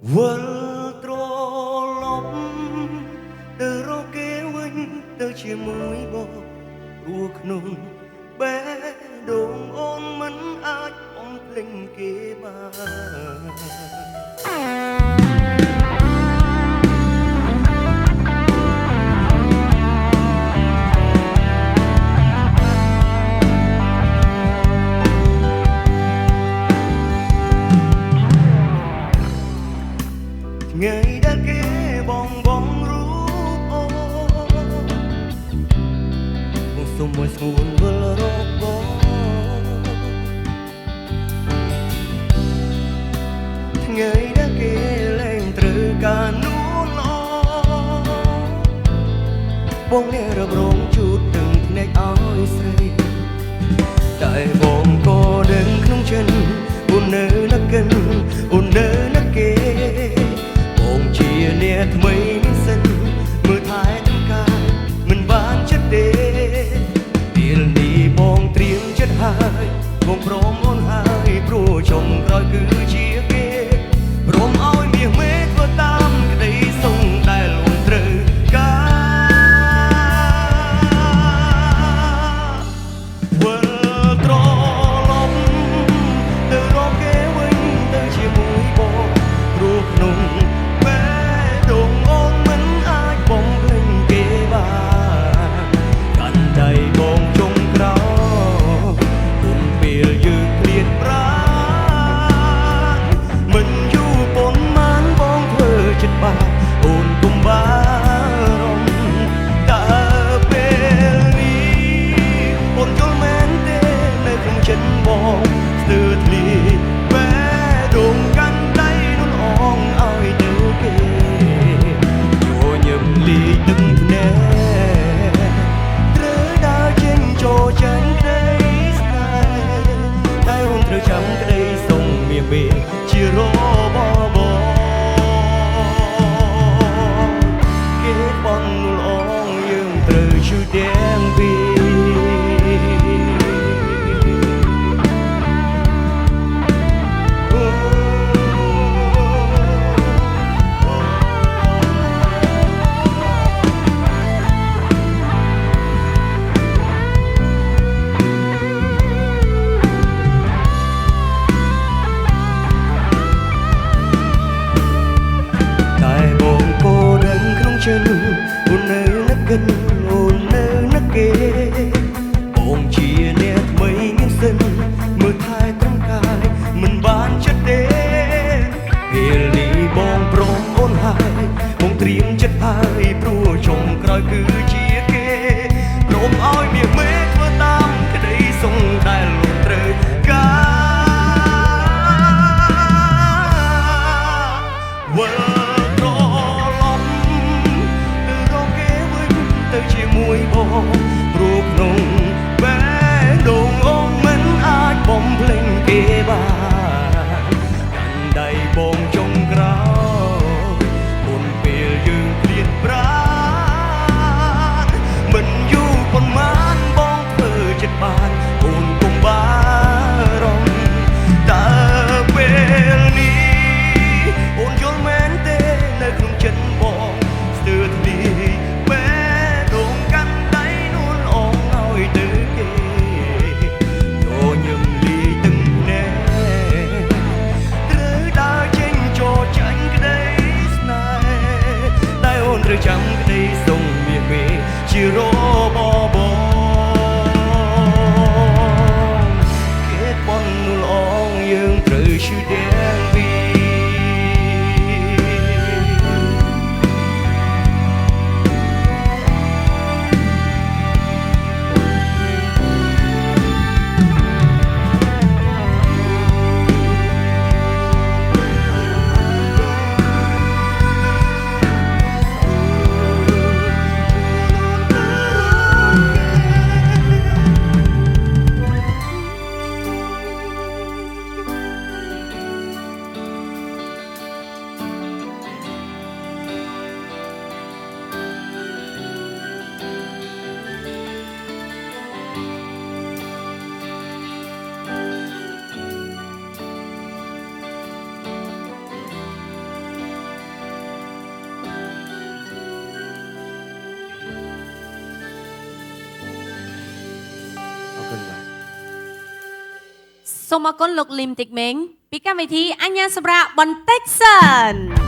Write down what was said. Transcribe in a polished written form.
វិលត្រឡប់ទៅរកគេវិញទៅជាមួយបងព្រោះក្នុងបេះដូងអូនមិនអាចបំភ្លេចគេបានថ្ងៃដែលគេបងរូបអូនសុំឲ្យស្ងួនវិលរកបងថ្ងៃដែលគេលែងត្រូវការនួនល្អបងអ្នករំរងជូតទាំងភ្នែកឲ្យស្រីតែបងក៏ដឹងក្នុងចិត្តអូននៅនឹកកិនអូននៅនឹកគេជាអ្នកថ្មីមិនសិនមើលថែទាំងកាយមិនបានចិត្តទេពេលនេះបងត្រៀមចិត្តហើយបងព្រមអូនហើយព្រោះចុងក្រោយគឺជាគេព្រមឲ្យមាសមេធ្វើតាមក្តីសុំដែលអូនត្រូវការវិលត្រឡប់ទៅរកគេវិញទៅជាមួយបងព្រោះក្នុងអូនគុំបារម្ភតើពេលនេះអូនយល់មែនទេនៅក្នុងចិត្តបងស្ទើរធ្លាយបែដងកាន់ដៃនោះអងឲ្យទៅគេចូលញឹមលីទឹកភ្នែកត្រូវដើរចេញចូលចាញ់ក្តីស្នេហ៍តែអូនត្រូវចាំក្តីសុំមានពេលជារបបបងនួលអងយើងត្រូវជួយទាំងពីរតែបងក៏ដឹងក្នុងចិត្តអូននៅនឹកកិនអូននៅនឹកគេបងជាអ្នកថ្មីមានសិនមើលថែត្រង់កាយមិនបានចិត្តទេពេលនេះបងព្រមអូនហើយបងត្រៀមចិត្តហើយព្រោះចុងក្រោយគឺជាគេព្រមឲ្យមាសមេធ្វើតាមក្តីសុំដែលលោកត្រូវការវិលទៅជាមួយបងព្រោះក្នុងបេះដូងអូនមិនអាចបំភ្លេចគេបានកាន់ដៃបងចុងក្រោយមុនពេលយើងឃ្លាតប្រាណមិនយូរប៉ុន្មានបងធ្វើចិត្តបានអូនគុំបារម្ភតើពេលនេះអូនយល់មែនទេនៅក្នុងចិត្តបងស្ទើរធ្លាយត្រូវចាំក្តីសុំមាសមេជារបបគេប៉ុននួលអងយើងត្រូវឈឺទាំងពីរ សូមអរគុណលោកលឹមតិចមេងពីកម្មវិធីអញ្ញាសម្រាប់បន្តិចសិន